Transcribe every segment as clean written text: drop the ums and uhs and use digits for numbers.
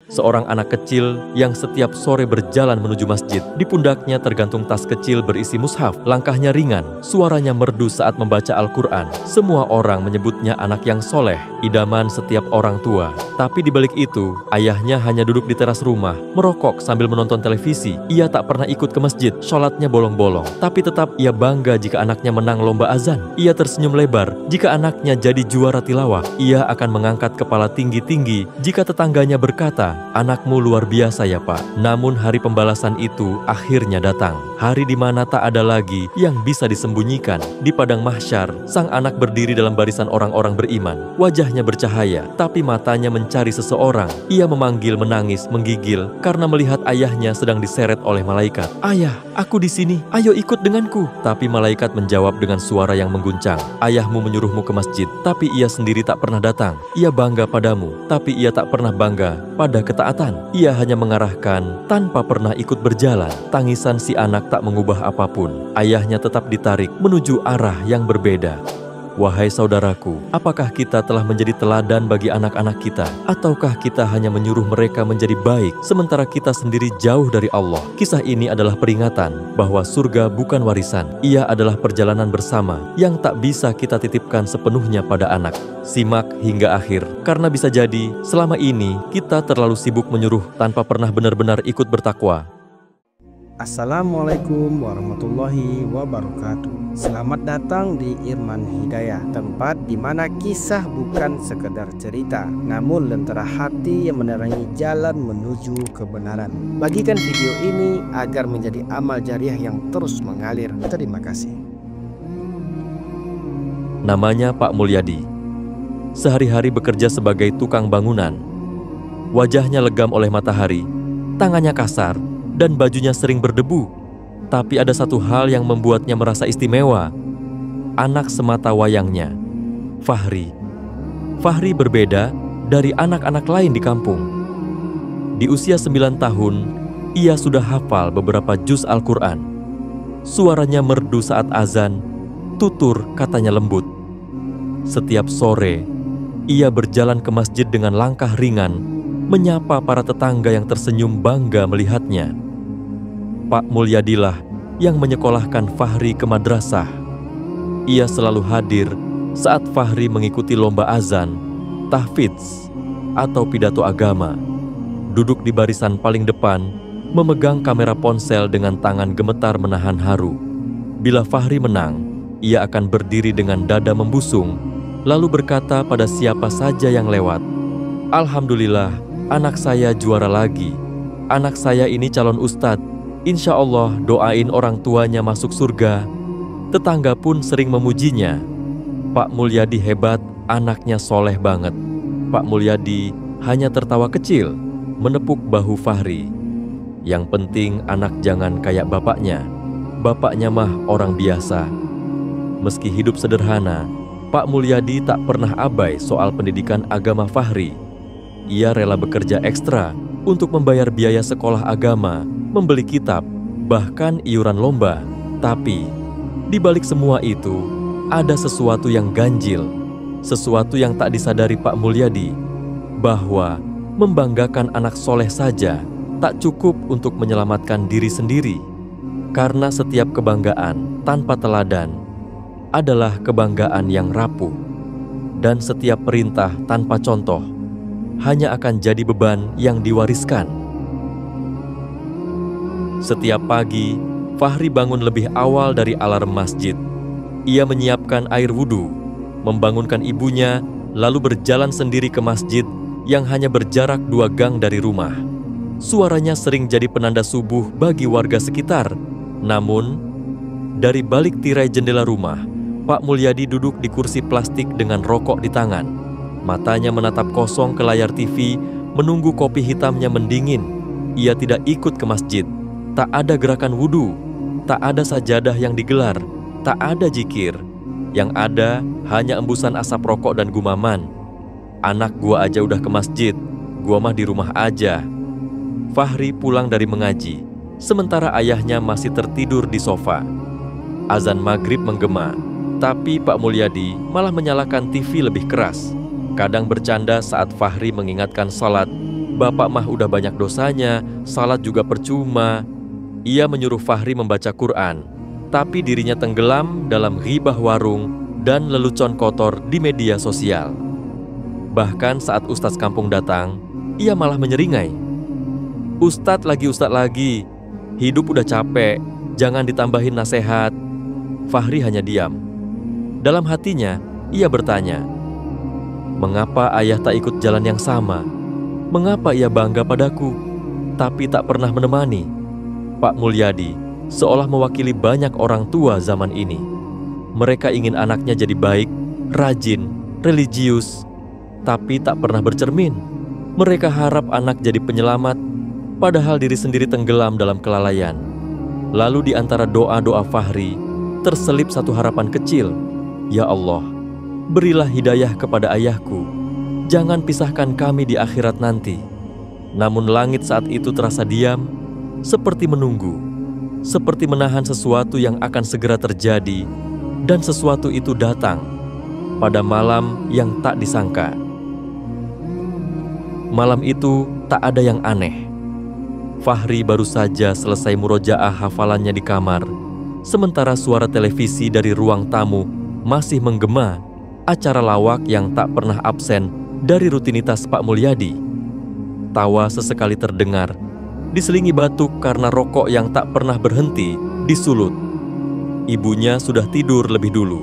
seorang anak kecil yang setiap sore berjalan menuju masjid. Di pundaknya tergantung tas kecil berisi mushaf. Langkahnya ringan, suaranya merdu saat membaca Al-Quran. Semua orang menyebutnya anak yang soleh, idaman setiap orang tua. Tapi di balik itu, ayahnya hanya duduk di teras rumah, merokok sambil menonton televisi. Ia tak pernah ikut ke masjid, sholatnya bolong-bolong. Tapi tetap ia bangga jika anaknya menang lomba azan. Ia tersenyum lebar jika anaknya jadi juara tilawah. Ia akan mengangkat kepala tinggi-tinggi jika tetangganya berkata, "Anakmu luar biasa ya Pak." Namun hari pembalasan itu akhirnya datang. Hari di mana tak ada lagi yang bisa disembunyikan. Di padang mahsyar, sang anak berdiri dalam barisan orang-orang beriman. Wajahnya bercahaya, tapi matanya mencari seseorang. Ia memanggil, menangis, menggigil karena melihat ayahnya sedang diseret oleh malaikat. "Ayah, aku di sini, ayo ikut denganku." Tapi malaikat menjawab dengan suara yang mengguncang, "Ayahmu menyuruhmu ke masjid, tapi ia sendiri tak pernah datang. Ia bangga padamu, tapi ia tak pernah bangga pada ketaatan. Ia hanya mengarahkan tanpa pernah ikut berjalan." Tangisan si anak tak mengubah apapun. Ayahnya tetap ditarik menuju arah yang berbeda. Wahai saudaraku, apakah kita telah menjadi teladan bagi anak-anak kita? Ataukah kita hanya menyuruh mereka menjadi baik, sementara kita sendiri jauh dari Allah? Kisah ini adalah peringatan bahwa surga bukan warisan. Ia adalah perjalanan bersama yang tak bisa kita titipkan sepenuhnya pada anak. Simak hingga akhir, karena bisa jadi selama ini kita terlalu sibuk menyuruh tanpa pernah benar-benar ikut bertakwa. Assalamualaikum warahmatullahi wabarakatuh. Selamat datang di Irman Hidayah, tempat di mana kisah bukan sekedar cerita, namun lentera hati yang menerangi jalan menuju kebenaran. Bagikan video ini agar menjadi amal jariah yang terus mengalir. Terima kasih. Namanya Pak Mulyadi. Sehari-hari bekerja sebagai tukang bangunan. Wajahnya legam oleh matahari, tangannya kasar, dan bajunya sering berdebu. Tapi ada satu hal yang membuatnya merasa istimewa. Anak semata wayangnya, Fahri. Fahri berbeda dari anak-anak lain di kampung. Di usia 9 tahun, ia sudah hafal beberapa juz Al-Quran. Suaranya merdu saat azan, tutur katanya lembut. Setiap sore, ia berjalan ke masjid dengan langkah ringan, menyapa para tetangga yang tersenyum bangga melihatnya. Pak Mulyadilah yang menyekolahkan Fahri ke madrasah. Ia selalu hadir saat Fahri mengikuti lomba azan, tahfidz, atau pidato agama. Duduk di barisan paling depan, memegang kamera ponsel dengan tangan gemetar menahan haru. Bila Fahri menang, ia akan berdiri dengan dada membusung, lalu berkata pada siapa saja yang lewat, "Alhamdulillah, anak saya juara lagi. Anak saya ini calon ustadz. Insya Allah doain orang tuanya masuk surga." Tetangga pun sering memujinya. Pak Mulyadi hebat, anaknya soleh banget. Pak Mulyadi hanya tertawa kecil, menepuk bahu Fahri. Yang penting anak jangan kayak bapaknya. Bapaknya mah orang biasa. Meski hidup sederhana, Pak Mulyadi tak pernah abai soal pendidikan agama Fahri. Ia rela bekerja ekstra untuk membayar biaya sekolah agama, membeli kitab, bahkan iuran lomba. Tapi, di balik semua itu, ada sesuatu yang ganjil, sesuatu yang tak disadari Pak Mulyadi, bahwa membanggakan anak soleh saja tak cukup untuk menyelamatkan diri sendiri. Karena setiap kebanggaan tanpa teladan adalah kebanggaan yang rapuh, dan setiap perintah tanpa contoh hanya akan jadi beban yang diwariskan. Setiap pagi, Fahri bangun lebih awal dari alarm masjid. Ia menyiapkan air wudhu, membangunkan ibunya, lalu berjalan sendiri ke masjid yang hanya berjarak 2 gang dari rumah. Suaranya sering jadi penanda subuh bagi warga sekitar. Namun, dari balik tirai jendela rumah, Pak Mulyadi duduk di kursi plastik dengan rokok di tangan. Matanya menatap kosong ke layar TV, menunggu kopi hitamnya mendingin. Ia tidak ikut ke masjid. Tak ada gerakan wudhu, tak ada sajadah yang digelar, tak ada zikir. Yang ada hanya embusan asap rokok dan gumaman. "Anak gua aja udah ke masjid, gua mah di rumah aja." Fahri pulang dari mengaji, sementara ayahnya masih tertidur di sofa. Azan maghrib menggema, tapi Pak Mulyadi malah menyalakan TV lebih keras. Kadang bercanda saat Fahri mengingatkan salat, Bapak mah udah banyak dosanya, salat juga percuma. Ia menyuruh Fahri membaca Quran, tapi dirinya tenggelam dalam ghibah warung dan lelucon kotor di media sosial. Bahkan saat ustadz kampung datang, ia malah menyeringai. Ustadz lagi, hidup udah capek, jangan ditambahin nasihat. Fahri hanya diam. Dalam hatinya, ia bertanya, mengapa ayah tak ikut jalan yang sama? Mengapa ia bangga padaku, tapi tak pernah menemani? Pak Mulyadi seolah mewakili banyak orang tua zaman ini. Mereka ingin anaknya jadi baik, rajin, religius, tapi tak pernah bercermin. Mereka harap anak jadi penyelamat, padahal diri sendiri tenggelam dalam kelalaian. Lalu di antara doa-doa Fahri, terselip satu harapan kecil. Ya Allah, berilah hidayah kepada ayahku. Jangan pisahkan kami di akhirat nanti. Namun langit saat itu terasa diam, seperti menunggu, seperti menahan sesuatu yang akan segera terjadi, dan sesuatu itu datang pada malam yang tak disangka. Malam itu tak ada yang aneh. Fahri baru saja selesai murojaah hafalannya di kamar, sementara suara televisi dari ruang tamu masih menggema acara lawak yang tak pernah absen dari rutinitas Pak Mulyadi. Tawa sesekali terdengar, diselingi batuk karena rokok yang tak pernah berhenti disulut. Ibunya sudah tidur lebih dulu.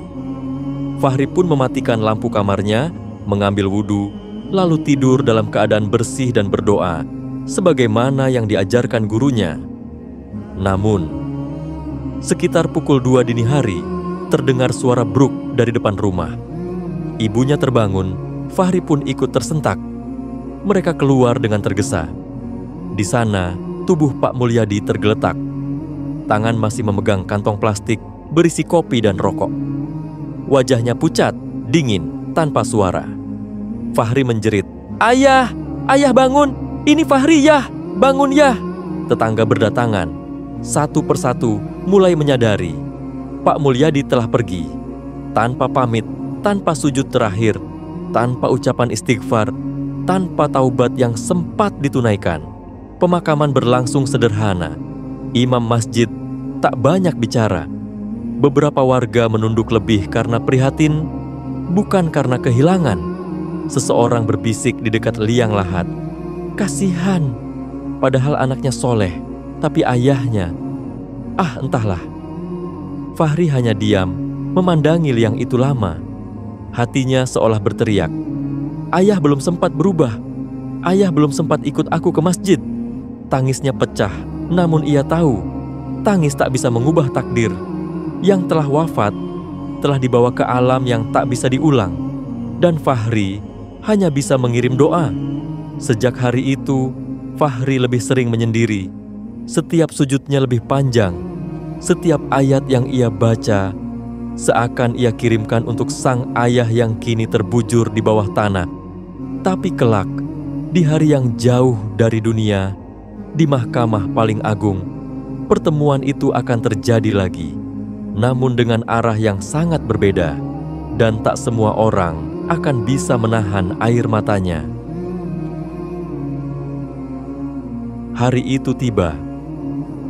Fahri pun mematikan lampu kamarnya, mengambil wudhu, lalu tidur dalam keadaan bersih dan berdoa, sebagaimana yang diajarkan gurunya. Namun, sekitar pukul 2 dini hari, terdengar suara bruk dari depan rumah. Ibunya terbangun, Fahri pun ikut tersentak. Mereka keluar dengan tergesa. Di sana, tubuh Pak Mulyadi tergeletak. Tangan masih memegang kantong plastik berisi kopi dan rokok. Wajahnya pucat, dingin, tanpa suara. Fahri menjerit, "Ayah! Ayah bangun! Ini Fahri ya! Bangun ya!" Tetangga berdatangan. Satu persatu mulai menyadari Pak Mulyadi telah pergi. Tanpa pamit, tanpa sujud terakhir, tanpa ucapan istighfar, tanpa taubat yang sempat ditunaikan. Pemakaman berlangsung sederhana. Imam masjid tak banyak bicara. Beberapa warga menunduk lebih karena prihatin, bukan karena kehilangan. Seseorang berbisik di dekat liang lahat, "Kasihan, padahal anaknya soleh, tapi ayahnya..." Entahlah. Fahri hanya diam, memandangi liang itu lama. Hatinya seolah berteriak, "Ayah belum sempat berubah. Ayah belum sempat ikut aku ke masjid." Tangisnya pecah, namun ia tahu, tangis tak bisa mengubah takdir. Yang telah wafat, telah dibawa ke alam yang tak bisa diulang. Dan Fahri hanya bisa mengirim doa. Sejak hari itu, Fahri lebih sering menyendiri. Setiap sujudnya lebih panjang. Setiap ayat yang ia baca, seakan ia kirimkan untuk sang ayah yang kini terbujur di bawah tanah. Tapi kelak, di hari yang jauh dari dunia, di mahkamah paling agung, pertemuan itu akan terjadi lagi, namun dengan arah yang sangat berbeda, dan tak semua orang akan bisa menahan air matanya. Hari itu tiba.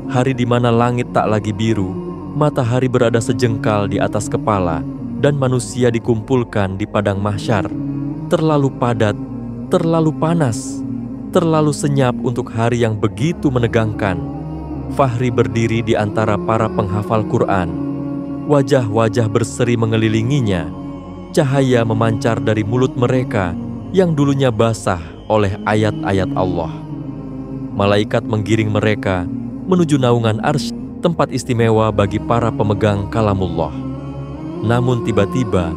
Hari di mana langit tak lagi biru, matahari berada sejengkal di atas kepala, dan manusia dikumpulkan di padang mahsyar. Terlalu padat, terlalu panas, terlalu senyap untuk hari yang begitu menegangkan. Fahri berdiri di antara para penghafal Quran. Wajah-wajah berseri mengelilinginya. Cahaya memancar dari mulut mereka yang dulunya basah oleh ayat-ayat Allah. Malaikat menggiring mereka menuju naungan arsy, tempat istimewa bagi para pemegang kalamullah. Namun tiba-tiba,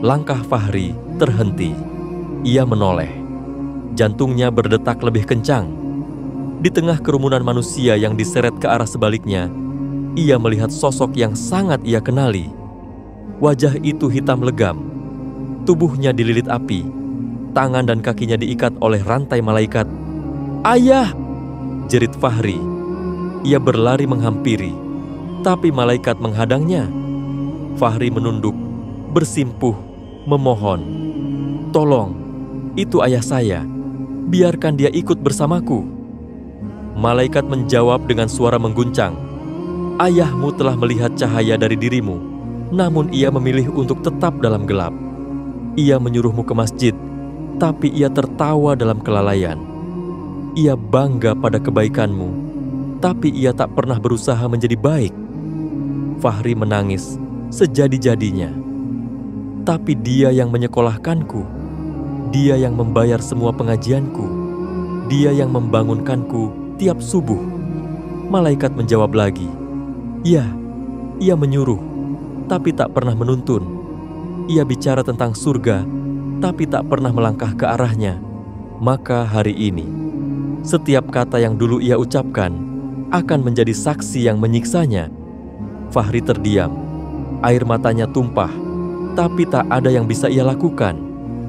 langkah Fahri terhenti. Ia menoleh. Jantungnya berdetak lebih kencang. Di tengah kerumunan manusia yang diseret ke arah sebaliknya, ia melihat sosok yang sangat ia kenali. Wajah itu hitam legam. Tubuhnya dililit api. Tangan dan kakinya diikat oleh rantai malaikat. "Ayah!" jerit Fahri. Ia berlari menghampiri, tapi malaikat menghadangnya. Fahri menunduk, bersimpuh, memohon, "Tolong, itu ayah saya. biarkan dia ikut bersamaku." Malaikat menjawab dengan suara mengguncang, "Ayahmu telah melihat cahaya dari dirimu, namun ia memilih untuk tetap dalam gelap. Ia menyuruhmu ke masjid, tapi ia tertawa dalam kelalaian. Ia bangga pada kebaikanmu, tapi ia tak pernah berusaha menjadi baik." Fahri menangis sejadi-jadinya. "Tapi dia yang menyekolahkanku, dia yang membayar semua pengajianku, dia yang membangunkanku tiap subuh." Malaikat menjawab lagi, "Ya, ia menyuruh, tapi tak pernah menuntun. Ia bicara tentang surga, tapi tak pernah melangkah ke arahnya. Maka hari ini, setiap kata yang dulu ia ucapkan akan menjadi saksi yang menyiksanya." Fahri terdiam, air matanya tumpah, tapi tak ada yang bisa ia lakukan.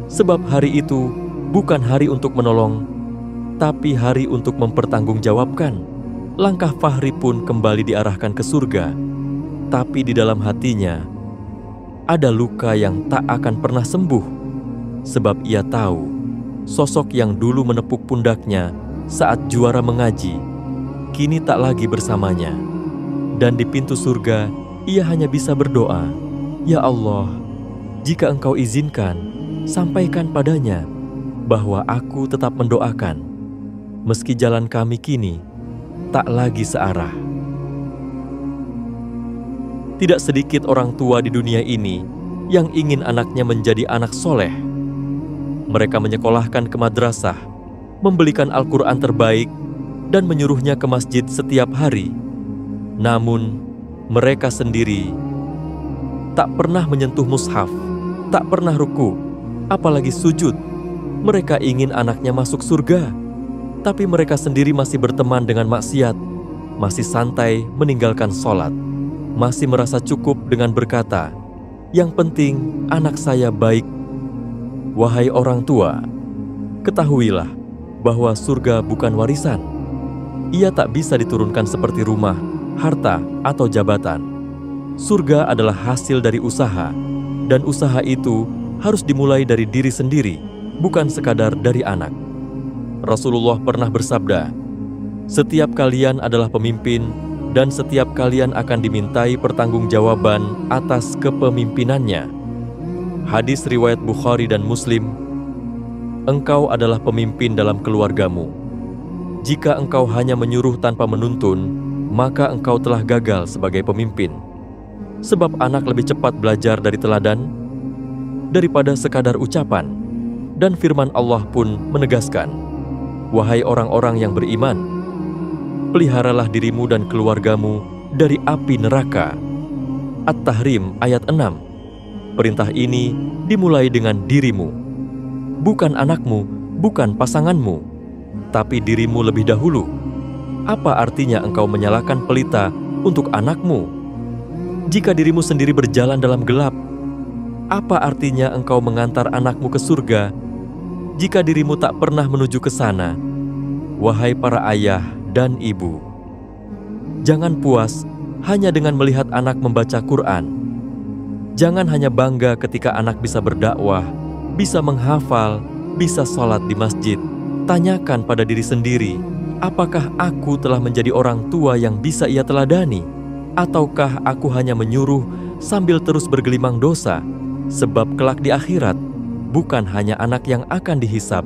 Sebab hari itu bukan hari untuk menolong, tapi hari untuk mempertanggungjawabkan. Langkah Fahri pun kembali diarahkan ke surga, tapi di dalam hatinya ada luka yang tak akan pernah sembuh. Sebab ia tahu sosok yang dulu menepuk pundaknya saat juara mengaji kini tak lagi bersamanya. Dan di pintu surga ia hanya bisa berdoa, "Ya Allah, jika Engkau izinkan, sampaikan padanya bahwa aku tetap mendoakan, meski jalan kami kini tak lagi searah." Tidak sedikit orang tua di dunia ini yang ingin anaknya menjadi anak soleh. Mereka menyekolahkan ke madrasah, membelikan Al-Quran terbaik, dan menyuruhnya ke masjid setiap hari. Namun, mereka sendiri tak pernah menyentuh mushaf, tak pernah ruku, apalagi sujud. Mereka ingin anaknya masuk surga, tapi mereka sendiri masih berteman dengan maksiat, masih santai meninggalkan sholat, masih merasa cukup dengan berkata, "Yang penting anak saya baik." Wahai orang tua, ketahuilah bahwa surga bukan warisan. Ia tak bisa diturunkan seperti rumah, harta, atau jabatan. Surga adalah hasil dari usaha, dan usaha itu harus dimulai dari diri sendiri, bukan sekadar dari anak. Rasulullah pernah bersabda, "Setiap kalian adalah pemimpin, dan setiap kalian akan dimintai pertanggungjawaban atas kepemimpinannya." Hadis riwayat Bukhari dan Muslim. Engkau adalah pemimpin dalam keluargamu. Jika engkau hanya menyuruh tanpa menuntun, maka engkau telah gagal sebagai pemimpin. Sebab anak lebih cepat belajar dari teladan daripada sekadar ucapan. Dan firman Allah pun menegaskan, "Wahai orang-orang yang beriman, peliharalah dirimu dan keluargamu dari api neraka." At-Tahrim ayat 6. Perintah ini dimulai dengan dirimu, bukan anakmu, bukan pasanganmu, tapi dirimu lebih dahulu. Apa artinya engkau menyalakan pelita untuk anakmu? Jika dirimu sendiri berjalan dalam gelap, apa artinya engkau mengantar anakmu ke surga jika dirimu tak pernah menuju ke sana? Wahai para ayah dan ibu, jangan puas hanya dengan melihat anak membaca Quran. Jangan hanya bangga ketika anak bisa berdakwah, bisa menghafal, bisa sholat di masjid. Tanyakan pada diri sendiri, apakah aku telah menjadi orang tua yang bisa ia teladani? Ataukah aku hanya menyuruh sambil terus bergelimang dosa? Sebab kelak di akhirat, bukan hanya anak yang akan dihisab,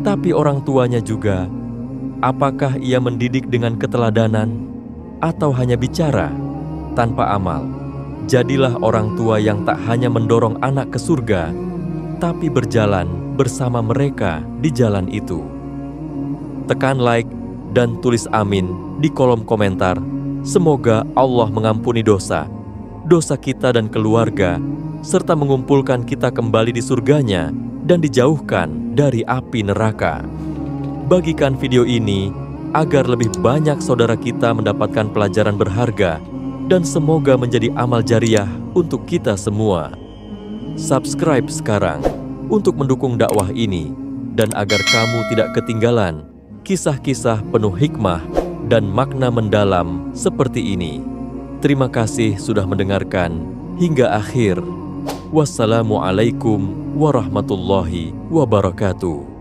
tapi orang tuanya juga. Apakah ia mendidik dengan keteladanan, atau hanya bicara tanpa amal? Jadilah orang tua yang tak hanya mendorong anak ke surga, tapi berjalan bersama mereka di jalan itu. Tekan like dan tulis amin di kolom komentar. Semoga Allah mengampuni dosa kita dan keluarga, serta mengumpulkan kita kembali di surganya dan dijauhkan dari api neraka. Bagikan video ini agar lebih banyak saudara kita mendapatkan pelajaran berharga, dan semoga menjadi amal jariah untuk kita semua. Subscribe sekarang untuk mendukung dakwah ini, dan agar kamu tidak ketinggalan kisah-kisah penuh hikmah dan makna mendalam seperti ini. Terima kasih sudah mendengarkan hingga akhir. Wassalamualaikum warahmatullahi wabarakatuh.